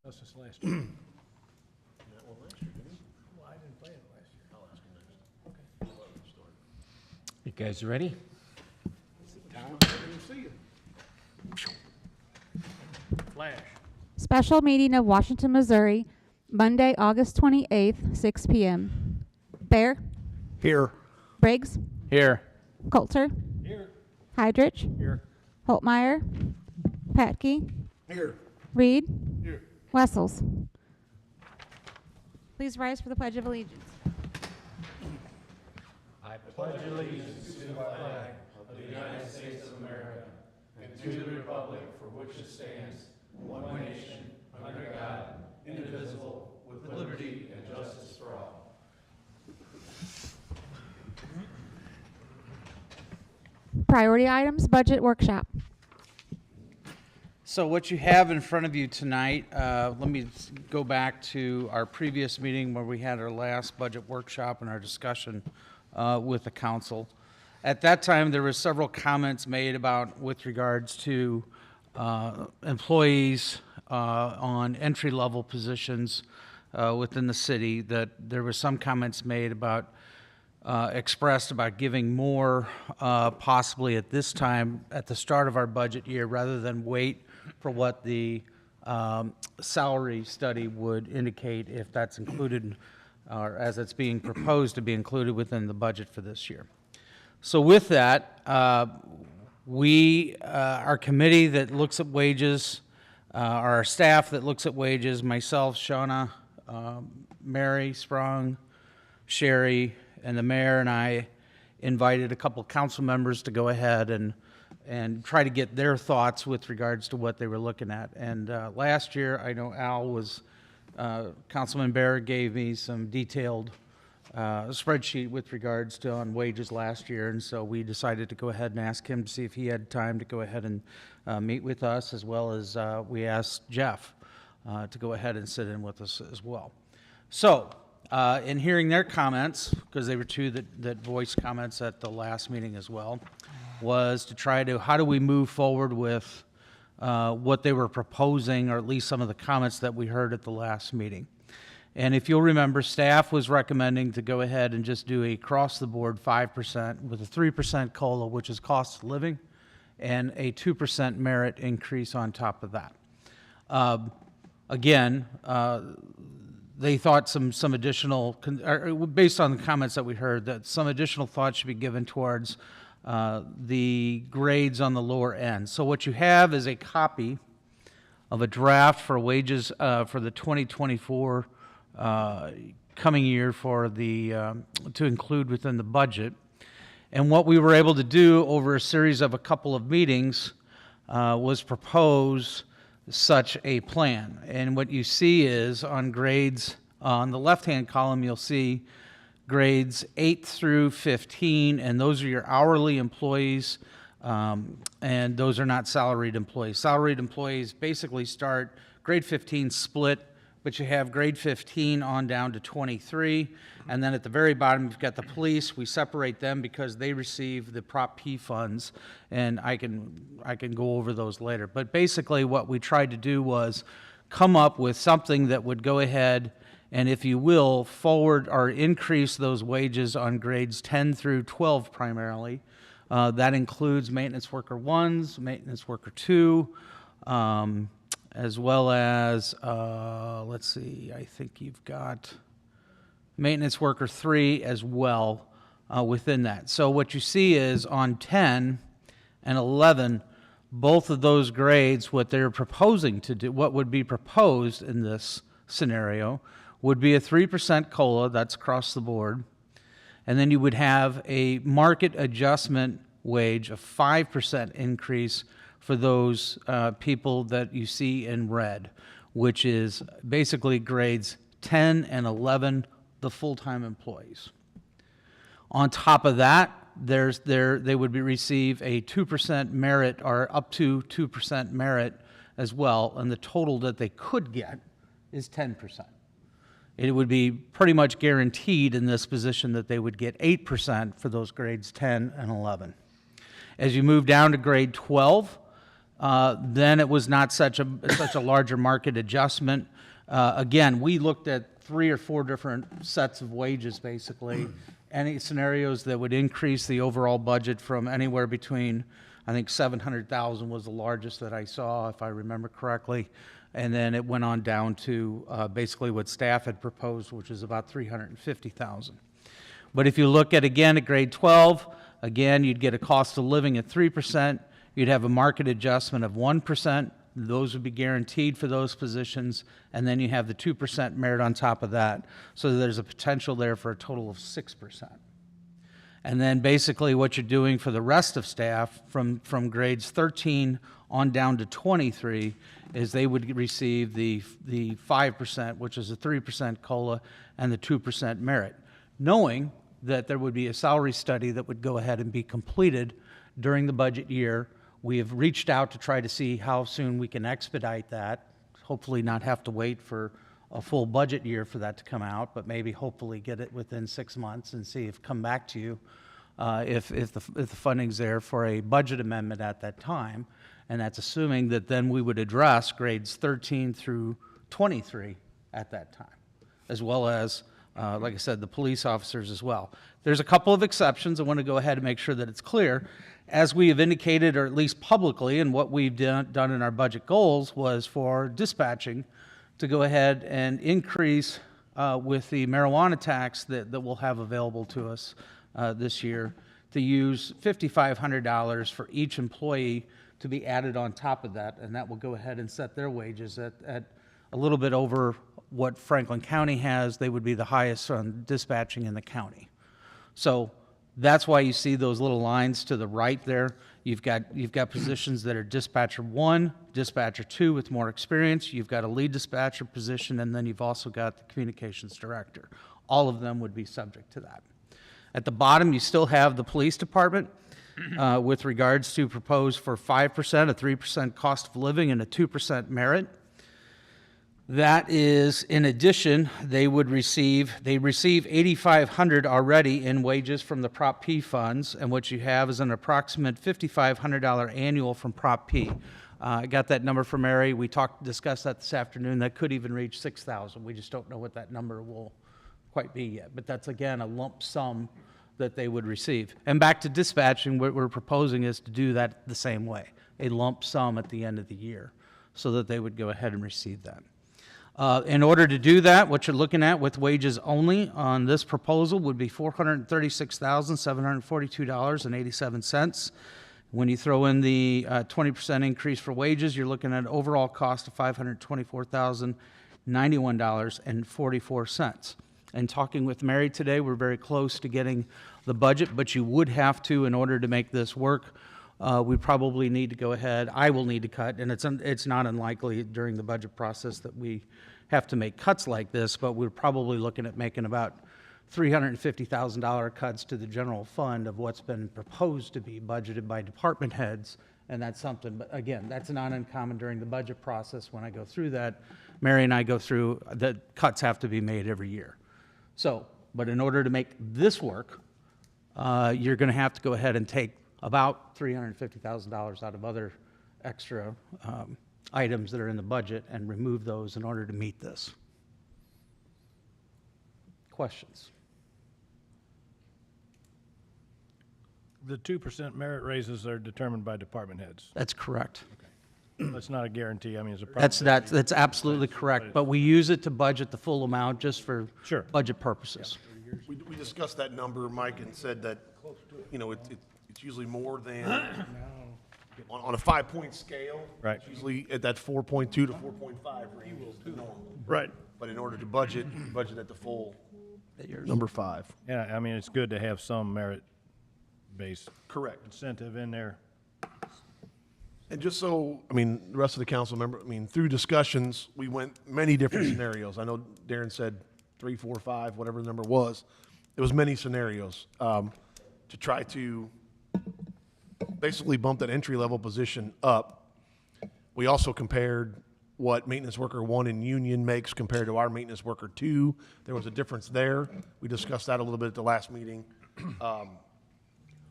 That's just last year. Yeah, well, last year, didn't he? Well, I didn't play it last year. I'll ask him next. Okay. I'll let him start. You guys ready? Tom, I didn't see you. Flash. Special meeting of Washington, Missouri, Monday, August 28th, 6 p.m. Bear, Here. Briggs, Here. Coulter, Here. Heidrich, Here. Holtmeyer, Patke, Here. Reed, Here. Wessels. Please rise for the Pledge of Allegiance. I pledge allegiance to the flag of the United States of America and to the republic for which it stands, one nation, under God, indivisible, with liberty and justice for all. Priority items, budget workshop. So what you have in front of you tonight, let me go back to our previous meeting where we had our last budget workshop and our discussion with the council. At that time, there were several comments made about with regards to employees on entry-level positions within the city, that there were some comments made about expressed about giving more possibly at this time, at the start of our budget year, rather than wait for what the salary study would indicate, if that's included, or as it's being proposed to be included within the budget for this year. So with that, our committee that looks at wages, our staff that looks at wages, myself, Shauna, Mary Sprung, Sherry, and the mayor and I invited a couple council members to go ahead and try to get their thoughts with regards to what they were looking at. And last year, I know Councilman Barrett gave me some detailed spreadsheet with regards to on wages last year, and so we decided to go ahead and ask him to see if he had time to go ahead and meet with us, as well as we asked Jeff to go ahead and sit in with us as well. So, in hearing their comments, because they were two that voiced comments at the last meeting as well, was to try to, how do we move forward with what they were proposing, or at least some of the comments that we heard at the last meeting. And if you'll remember, staff was recommending to go ahead and just do a across-the-board 5% with a 3% COLA, which is cost of living, and a 2% merit increase on top of that. Again, they thought some additional, based on the comments that we heard, that some additional thought should be given towards the grades on the lower end. So what you have is a copy of a draft for wages for the 2024 coming year for the to include within the budget. And what we were able to do over a series of a couple of meetings was propose such a plan. And what you see is on grades, on the left-hand column, you'll see grades 8 through 15, and those are your hourly employees, and those are not salaried employees. Salaried employees basically start grade 15 split, but you have grade 15 on down to 23, and then at the very bottom you've got the police. We separate them because they receive the Prop P funds, and I can go over those later. But basically what we tried to do was come up with something that would go ahead and, if you will, forward or increase those wages on grades 10 through 12 primarily. That includes maintenance worker 1s, maintenance worker 2, as well as, let's see, I think you've got maintenance worker 3 as well within that. So what you see is on 10 and 11, both of those grades, what they're proposing to do, what would be proposed in this scenario, would be a 3% COLA, that's across the board, and then you would have a market adjustment wage of 5% increase for those people that you see in red, which is basically grades 10 and 11, the full-time employees. On top of that, they would receive a 2% merit, or up to 2% merit as well, and the total that they could get is 10%. It would be pretty much guaranteed in this position that they would get 8% for those grades 10 and 11. As you move down to grade 12, then it was not such a larger market adjustment. Again, we looked at 3 or 4 different sets of wages, basically. Any scenarios that would increase the overall budget from anywhere between, I think 700,000 was the largest that I saw, if I remember correctly. And then it went on down to basically what staff had proposed, which is about 350,000. But if you look at, again, at grade 12, again, you'd get a cost of living at 3%. You'd have a market adjustment of 1%. Those would be guaranteed for those positions. And then you have the 2% merit on top of that. So there's a potential there for a total of 6%. And then basically what you're doing for the rest of staff from grades 13 on down to 23 is they would receive the 5%, which is a 3% COLA, and the 2% merit, knowing that there would be a salary study that would go ahead and be completed during the budget year. We have reached out to try to see how soon we can expedite that, hopefully not have to wait for a full budget year for that to come out, but maybe hopefully get it within 6 months and see if come back to you if the funding's there for a budget amendment at that time. And that's assuming that then we would address grades 13 through 23 at that time, as well as, like I said, the police officers as well. There's a couple of exceptions. I want to go ahead and make sure that it's clear. As we have indicated, or at least publicly, and what we've done in our budget goals was for dispatching to go ahead and increase with the marijuana tax that we'll have available to us this year, to use $5,500 for each employee to be added on top of that, and that will go ahead and set their wages at a little bit over what Franklin County has. They would be the highest on dispatching in the county. So that's why you see those little lines to the right there. You've got positions that are dispatcher 1, dispatcher 2 with more experience. You've got a lead dispatcher position, and then you've also got the communications director. All of them would be subject to that. At the bottom, you still have the police department with regards to propose for 5%, a 3% cost of living, and a 2% merit. That is, in addition, they receive $8,500 already in wages from the Prop P funds, and what you have is an approximate $5,500 annual from Prop P. I got that number from Mary. We discussed that this afternoon. That could even reach $6,000. We just don't know what that number will quite be yet. But that's, again, a lump sum that they would receive. And back to dispatching, what we're proposing is to do that the same way, a lump sum at the end of the year, so that they would go ahead and receive that. In order to do that, what you're looking at with wages only on this proposal would be $436,742.87. When you throw in the 20% increase for wages, you're looking at an overall cost of $524,091.44. And talking with Mary today, we're very close to getting the budget, but you would have to, in order to make this work, we probably need to go ahead, I will need to cut, and it's not unlikely during the budget process that we have to make cuts like this, but we're probably looking at making about $350,000 cuts to the general fund of what's been proposed to be budgeted by department heads, and that's something, but again, that's not uncommon during the budget process. When I go through that, Mary and I go through, the cuts have to be made every year. So, but in order to make this work, you're going to have to go ahead and take about $350,000 out of other extra items that are in the budget and remove those in order to meet this. Questions? The 2% merit raises are determined by department heads. That's correct. That's not a guarantee. I mean, it's a. That's absolutely correct, but we use it to budget the full amount just for Sure. budget purposes. We discussed that number, Mike, and said that, you know, it's usually more than, on a 5-point scale. Right. It's usually at that 4.2 to 4.5 range is the norm. Right. But in order to budget at the full number 5. Yeah, I mean, it's good to have some merit-based Correct. incentive in there. And just so, I mean, the rest of the council member, I mean, through discussions, we went many different scenarios. I know Darren said 3, 4, 5, whatever the number was. It was many scenarios to try to basically bump that entry-level position up. We also compared what maintenance worker 1 in Union makes compared to our maintenance worker 2. There was a difference there. We discussed that a little bit at the last meeting.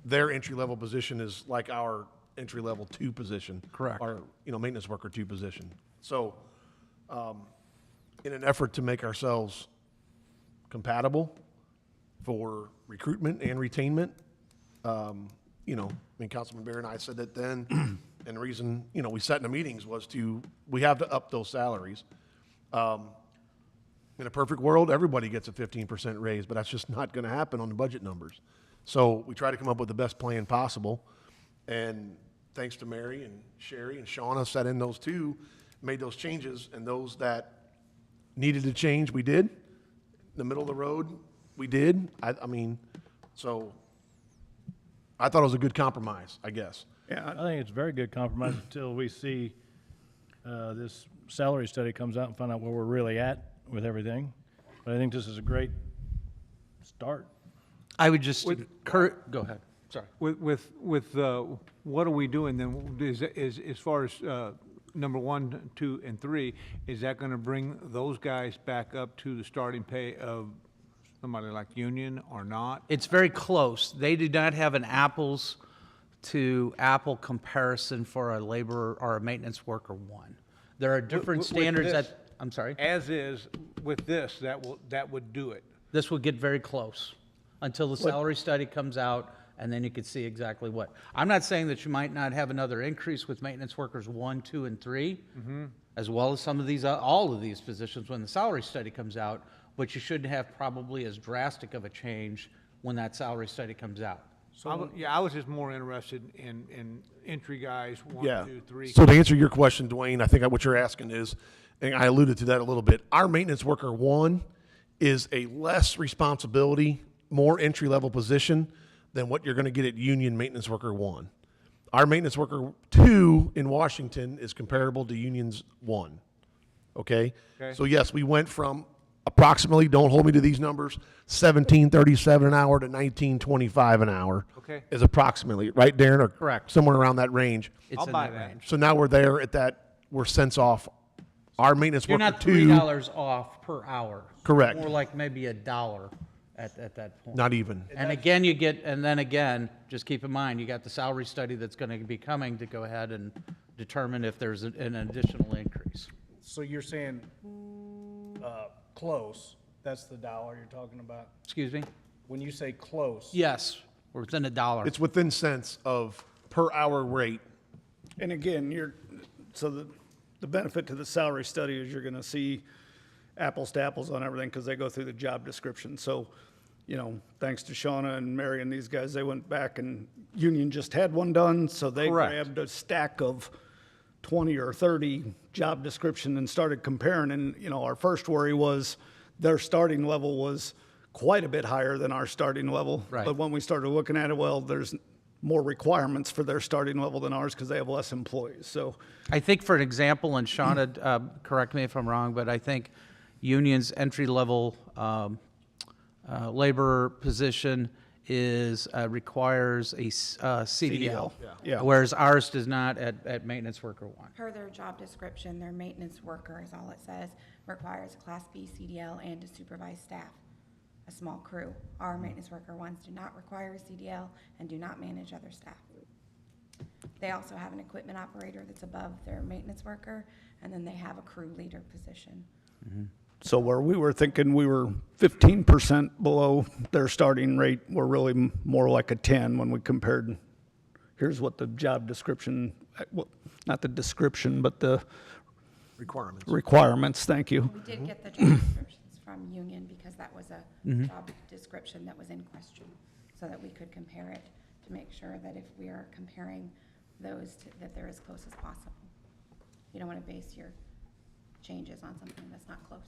Their entry-level position is like our entry-level 2 position. Correct. Our, maintenance worker 2 position. So in an effort to make ourselves compatible for recruitment and retainment. You know, I mean, Councilman Bear and I said that then, and the reason, you know, we sat in the meetings was we have to up those salaries. In a perfect world, everybody gets a 15% raise, but that's just not going to happen on the budget numbers. So we try to come up with the best plan possible. And thanks to Mary and Sherry and Shauna sat in those two, made those changes, and those that needed to change, we did. The middle of the road, we did. I mean, so I thought it was a good compromise, I guess. I think it's a very good compromise until we see this salary study comes out and find out where we're really at with everything. But I think this is a great start. I would just encourage, go ahead, sorry. With what are we doing then? Is as far as number 1, 2, and 3, is that going to bring those guys back up to the starting pay of somebody like Union or not? It's very close. They do not have an apples to apple comparison for a laborer or a maintenance worker one. There are different With standards this- that, I'm sorry, As is, with this, that would do it. this would get very close until the salary study comes out, and then you could see exactly what. I'm not saying that you might not have another increase with maintenance workers 1, 2, and 3, as well as some of these, all of these positions when the salary study comes out, but you shouldn't have probably as drastic of a change when that salary study comes out. I was just more interested in entry guys, 1, Yeah. 2, 3. So to answer your question, Dwayne, I think what you're asking is, and I alluded to that a little bit, our maintenance worker 1 is a less responsibility, more entry-level position than what you're going to get at Union Maintenance Worker 1. Our Maintenance Worker 2 in Washington is comparable to Union's 1. Okay? Okay. So yes, we went from approximately, don't hold me to these numbers, $17.37 an hour to $19.25 an hour. Okay. Is approximately, right, Darren? Or Correct. somewhere around that range. It's I'll in buy that that. range. So now we're there at that, we're cents off. Our maintenance You're worker not 2, $3 off per hour. Correct. More like maybe $1 at that point. not even. And again, and then again, just keep in mind, you got the salary study that's going to be coming to go ahead and determine if there's an additional increase. So you're saying, close, that's the dollar you're talking about? Excuse me? When you say close? Yes, we're within $1. It's within cents of per hour rate. And again, so the benefit to the salary study is you're gonna see apples to apples on everything, because they go through the job description. So, you know, thanks to Shauna and Mary and these guys, they went back and Union just had one done, so they Correct. grabbed a stack of 20 or 30 job description and started comparing. And, you know, our first worry was their starting level was quite a bit higher than our starting level. Right. But when we started looking at it, well, there's more requirements for their starting level than ours because they have less employees. So I think for an example, and Shauna, correct me if I'm wrong, but I think Union's entry-level laborer position requires a CDL. Yeah. Whereas ours does not at maintenance worker 1. Per their job description, their maintenance worker is all it says, requires a Class B CDL and to supervise staff, a small crew. Our maintenance worker ones do not require a CDL and do not manage other staff. They also have an equipment operator that's above their maintenance worker, and then they have a crew leader position. So where we were thinking we were 15% below their starting rate, we're really more like a 10 when we compared, here's what the job description, well, not the description, but the Requirements. requirements, thank you. We did get the job descriptions from Union because that was a job description that was in question, so that we could compare it to make sure that if we are comparing those, that they're as close as possible. You don't want to base your changes on something that's not close.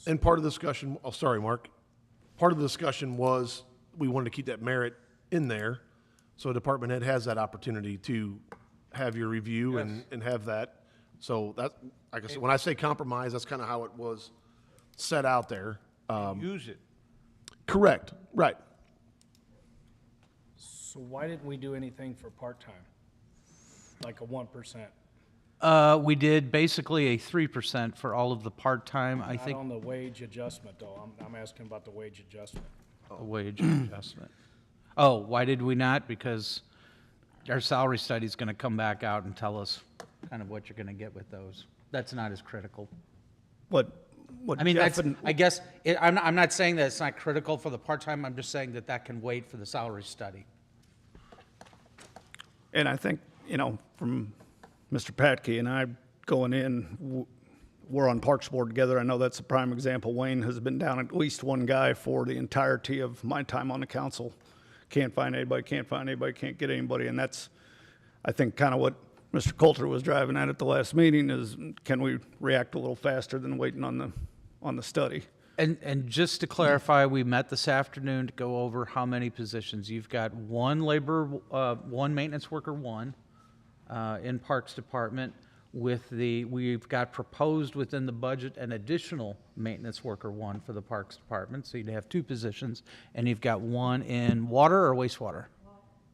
And part of the discussion, oh, sorry, Mark. Part of the discussion was we wanted to keep that merit in there. So a department head has that opportunity to have your review and have that. So that, like I said, when I say compromise, that's kind of how it was set out there. Use it. Correct, right. So why didn't we do anything for part-time? Like a 1%? We did basically a 3% for all of the part-time, I Not think, on the wage adjustment, though. I'm asking about the wage adjustment. a wage adjustment. Oh, why did we not? Because our salary study's gonna come back out and tell us kind of what you're gonna get with those. That's not as critical. what I mean, Jeff that's, and, I guess, I'm not saying that it's not critical for the part-time, I'm just saying that that can wait for the salary study. and I think, from Mr. Patke and I going in, we're on Parks Board together. I know that's a prime example. Wayne has been down at least one guy for the entirety of my time on the council. Can't find anybody, can't get anybody. And that's, I think, kind of what Mr. Coulter was driving at the last meeting is, can we react a little faster than waiting on the study? And just to clarify, we met this afternoon to go over how many positions. You've got one one maintenance worker, in Parks Department. We've got proposed within the budget an additional maintenance worker, one for the Parks Department, so you'd have two positions. And you've got one in water or wastewater?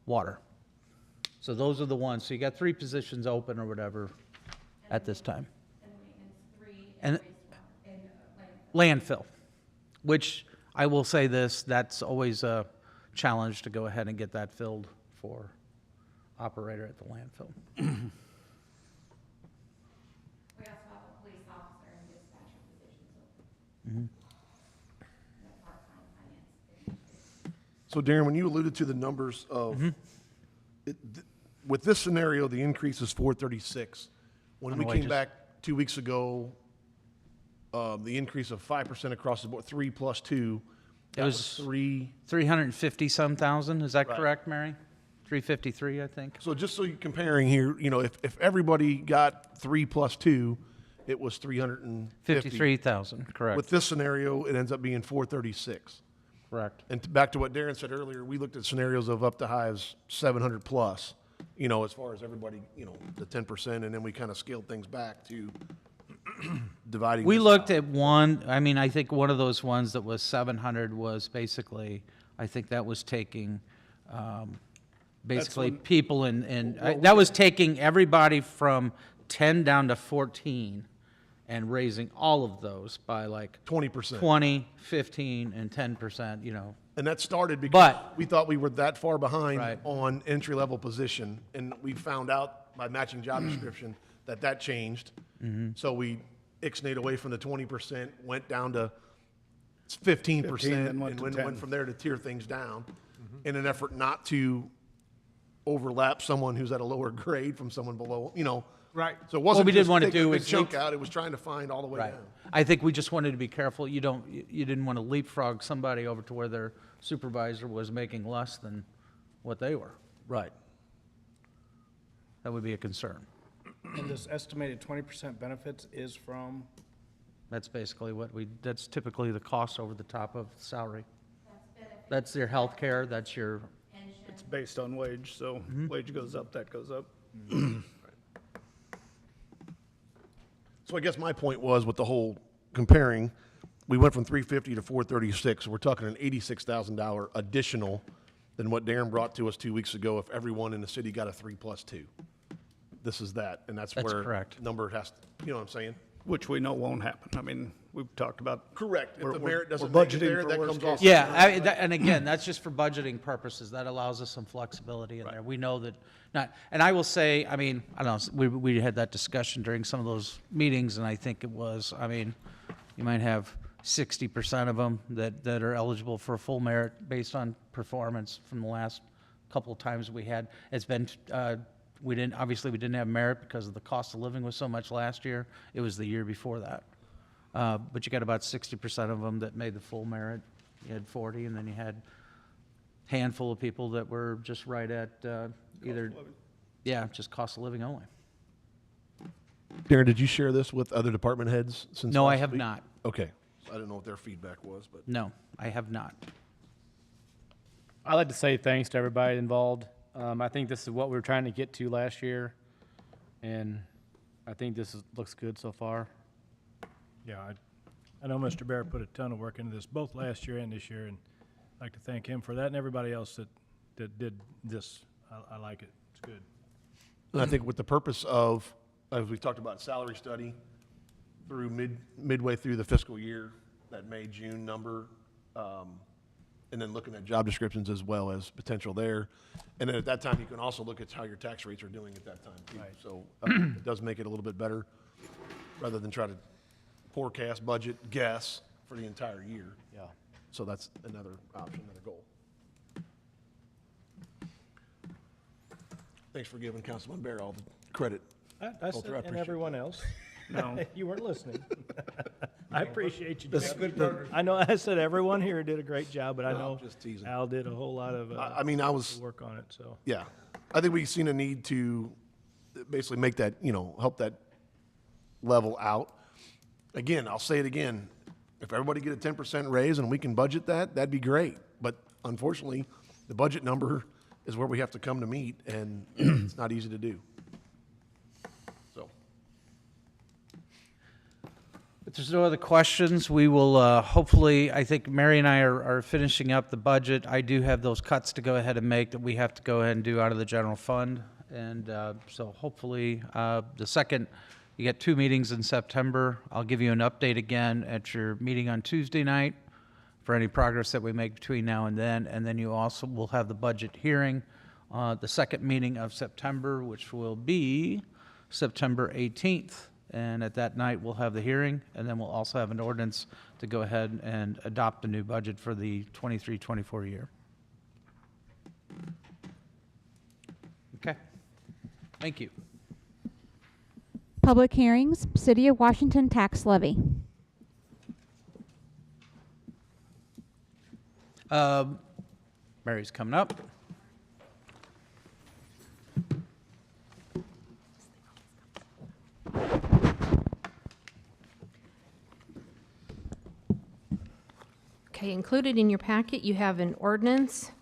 Water. So those are the ones. So you got three positions open or whatever at this time. And landfill, which I will say this, that's always a challenge to go ahead and get that filled for operator at the landfill. We also have a police officer and dispatcher positions open. That part-time finance. So Darren, when you alluded to the numbers of, with this scenario, the increase is 436. When On we the came wages. back 2 weeks ago, the increase of 5% across the board, 3 plus 2, that was was 3. 350-some thousand, is that correct, Mary? 353, I think. So just so you're comparing here, if everybody got 3 plus 2, it was 350. 53,000, correct, With this scenario, it ends up being 436. correct. And back to what Darren said earlier, we looked at scenarios of up to high as 700 plus, as far as everybody, the 10%, and then we kind of scaled things back to dividing. We this looked out. at one, I mean, I think one of those ones that was 700 was basically, I think that was taking, basically people that was taking everybody from 10 down to 14 and raising all of those by like 20%. 20, 15, and 10%, And that started because But- we thought we were that far behind Right. on entry-level position, and we found out by matching job description that changed. Mm-hmm. So we ixnayed away from the 20%, went down to 15%, 15, then and went to went 10. from there to tier things down in an effort not to overlap someone who's at a lower grade from someone below, Right. So it wasn't we didn't just wanna taking do a big is chunk leap- out, it was trying to find all the way Right. down. I think we just wanted to be careful. You didn't want to leapfrog somebody over to where their supervisor was making less than what they were. Right. That would be a concern. And this estimated 20% benefits is from, That's basically that's typically the cost over the top of salary. That's your health care, that's your, It's based on wage, so wage goes up, that goes up. So I guess my point was with the whole comparing, we went from 350 to 436. So we're talking an $86,000 additional than what Darren brought to us 2 weeks ago if everyone in the city got a 3 plus 2. This is that, and that's That's where correct. number has, you know what I'm saying? Which we know won't happen. I mean, we've talked about. Correct. If We're- the we're- merit doesn't we're make it budgeting there, for that worst comes off. case. yeah, and again, that's just for budgeting purposes. That allows us some flexibility in there. We know that and I will say, I mean, I don't know, we had that discussion during some of those meetings, and I think it was, I mean, you might have 60% of them that are eligible for full merit based on performance from the last couple of times we had. It's been, we didn't have merit because of the cost of living was so much last year. It was the year before that. But you got about 60% of them that made the full merit. You had 40, and then you had a handful of people that were just right at just cost of living only. Darren, did you share this with other department heads since No, I last have week? not. Okay. I don't know what their feedback was, but. No, I have not. I'd like to say thanks to everybody involved. I think this is what we were trying to get to last year, and I think looks good so far. yeah, I know Mr. Bear put a ton of work into this, both last year and this year, and I'd like to thank him for that and everybody else that did this. I like it. It's good. And I think with the purpose of, as we talked about, salary study through midway through the fiscal year, that May, June number, and then looking at job descriptions as well as potential there. And then at that time, you can also look at how your tax rates are doing at that time too. So it does make it a little bit better rather than try to forecast, budget, guess for the entire year. Yeah. So that's another option, another goal. Thanks for giving Councilman Bear all the credit. I Walter, said, I and appreciate everyone else. No. You weren't listening. I appreciate you, That's Jeff. good partnership. I know, I said everyone here did a great job, but I No, know I'm just teasing. Al did a whole lot of, I mean, I was, work on it, so. yeah, I think we've seen a need to basically make that, help that level out. Again, I'll say it again, if everybody get a 10% raise and we can budget that, that'd be great. But unfortunately, the budget number is where we have to come to meet, and it's not easy to do. So, If there's no other questions, we will, hopefully, I think Mary and I are finishing up the budget. I do have those cuts to go ahead and make that we have to go ahead and do out of the general fund. And so hopefully, the second, you get 2 meetings in September. I'll give you an update again at your meeting on Tuesday night for any progress that we make between now and then. And then you also will have the budget hearing, the second meeting of September, which will be September 18th. And at that night, we'll have the hearing, and then we'll also have an ordinance to go ahead and adopt the new budget for the 23-24 year. Okay. Thank you. Public hearings, City of Washington tax levy. Mary's coming up. Okay, included in your packet, you have an ordinance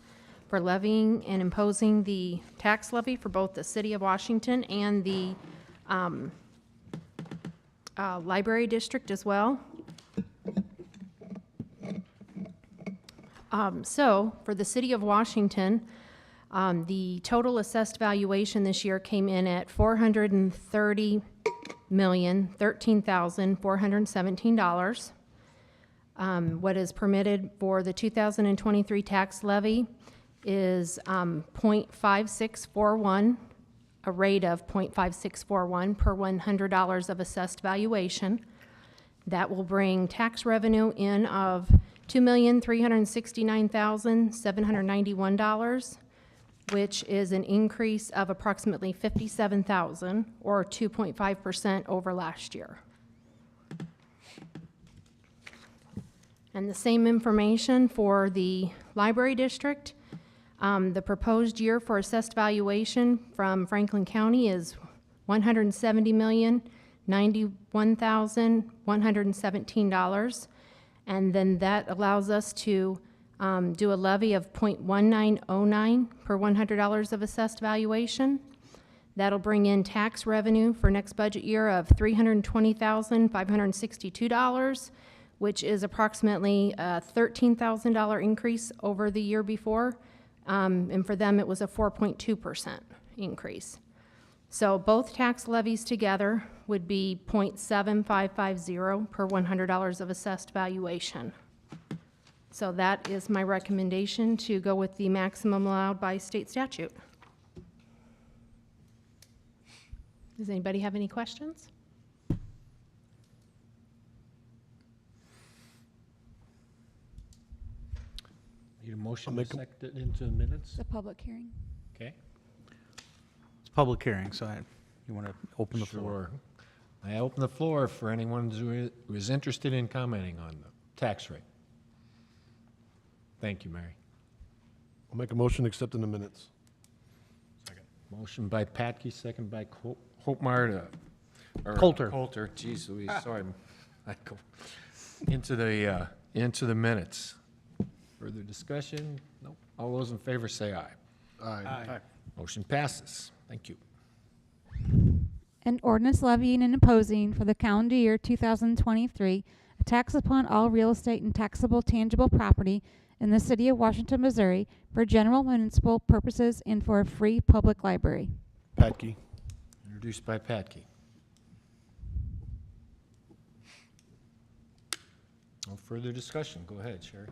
for levying and imposing the tax levy for both the City of Washington and the Library District as well. So, for the City of Washington, the total assessed valuation this year came in at $430,013,417. What is permitted for the 2023 tax levy is .5641, a rate of .5641 per $100 of assessed valuation. That will bring tax revenue in of $2,369,791, which is an increase of approximately $57,000 or 2.5% over last year. And the same information for the Library District. The proposed year for assessed valuation from Franklin County is $170,091,117. And then that allows us to do a levy of .1909 per $100 of assessed valuation. That'll bring in tax revenue for next budget year of $320,562, which is approximately a $13,000 increase over the year before. And for them, it was a 4.2% increase. So both tax levies together would be .7550 per $100 of assessed valuation. So that is my recommendation to go with the maximum allowed by state statute. Does anybody have any questions? Need a motion I'll to make a- sect it into the minutes? The public hearing. Okay. It's a public hearing, so you want to open the floor? Sure. I open the floor for anyone who is interested in commenting on the tax rate. Thank you, Mary. I'll make a motion to accept in the minutes. Motion by Patke, second by Hopmar or Coulter. Coulter, geez Louise, sorry. I go into the minutes. Further discussion? Nope. All those in favor say aye. Aye. Motion passes. Thank you. An ordinance levying and imposing for the calendar year 2023 a tax upon all real estate and taxable tangible property in the City of Washington, Missouri for general municipal purposes and for a free public library. Patke. Introduced by Patke. No further discussion. Go ahead, Sherry.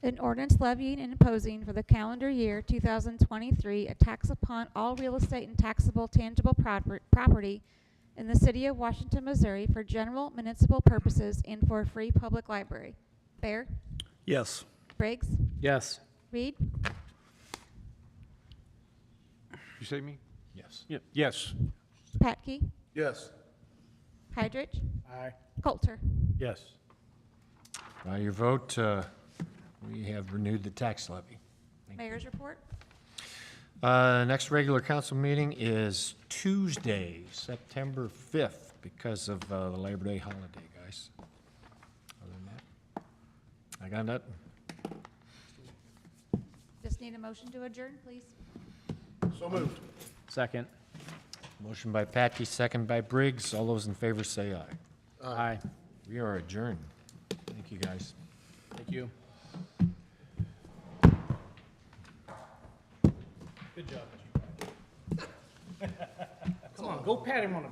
An ordinance levying and imposing for the calendar year 2023 a tax upon all real estate and taxable tangible property in the city of Washington, Missouri for general municipal purposes and for a free public library. Bear? Yes. Briggs? Yes. Reed? You say me? Yes. Yes. Patke? Yes. Hydrich? Aye. Coulter? Yes. By your vote, we have renewed the tax levy. Mayor's report? Next regular council meeting is Tuesday, September 5th, because of the Labor Day holiday, guys. Other than that, I got nothing. Just need a motion to adjourn, please. So moved. Second. Motion by Patke, second by Briggs. All those in favor say aye. Aye. We are adjourned. Thank you, guys. Thank you. Good job. Come on, go pat him on the